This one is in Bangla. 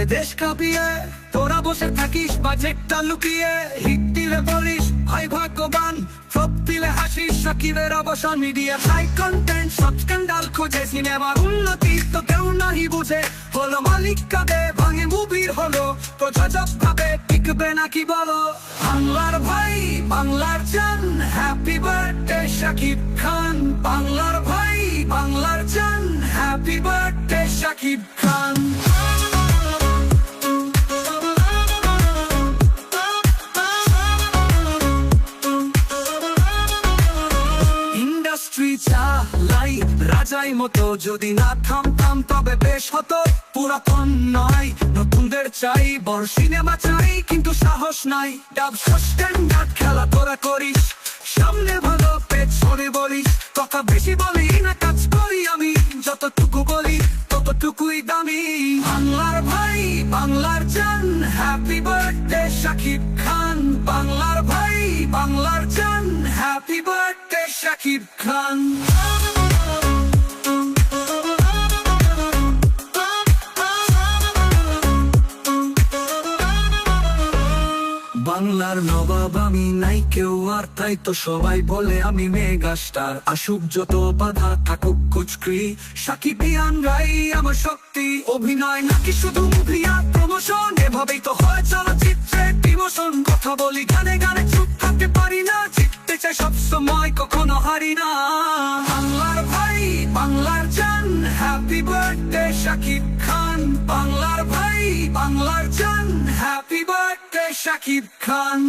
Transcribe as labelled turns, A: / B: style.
A: করে দেশ কাঁপিয়ে, তোরা বসে থাকিস বাজেটটা লুকিয়ে। হিট দিলে বলিস ভাই ভাগ্যবান, ফ্লপ দিলে হাসিস সাকিবের অবসান। মিডিয়া হাই কন্টেন্ট সব স্ক্যান্ডাল খোঁজে, সিনেমার উন্নতি তো কেউ নাহি বুঝে। হলো মালিক কাঁদে ভাঙে মুভির হলো, প্রযোজক ভাবে টিকবে নাকি বলো। বাংলার ভাই বাংলার জান, হ্যাপি বার্থডে শাকিব খান। বাংলার ভাই বাংলার জান, happy birthday Shakib Khan. Industry চালাই রাজাই মতো, যদি না থামতাম তবে বেশ হতো। পুরাতন নয় নতুনদের চাই, বড় সিনেমা চাই কিন্তু সাহস নাই। ডাব স্ট্যান্ডার্ড খেলা তোরা করিস, সামনে ভালো পেছনে বলিস। কথা বেশি বলি না কাজ করি আমি, যতটুকু বলি ততটুকুই দামি। বাংলার ভাই বাংলার জান, হ্যাপি বার্থডে শাকিব খান। বাংলার ভাই বাংলার জান, হ্যাপি বার্থডে শাকিব খান। বাংলার নবাব আমি, নাই কেউ আর তাই তো সবাই বলে আমি মেগা স্টার। আসুক যত বাধা থাকুক কুচক্রি, সাকিবিয়ানরাই আমার শক্তি। অভিনয় নাকি শুধু মুভি আর প্রমোশন, এভাবেই তো হয় চলচ্চিত্রে ডিমোশন। কথা বলি গানে গানে চুপ থাকতে পারি না, জিততে চাই সবসময় কখনো হারি না। বাংলার ভাই বাংলার জান, হ্যাপি বার্থডে শাকিব খান। বাংলার ভাই বাংলার জান, হ্যাপি বার্থডে শাকিব খান।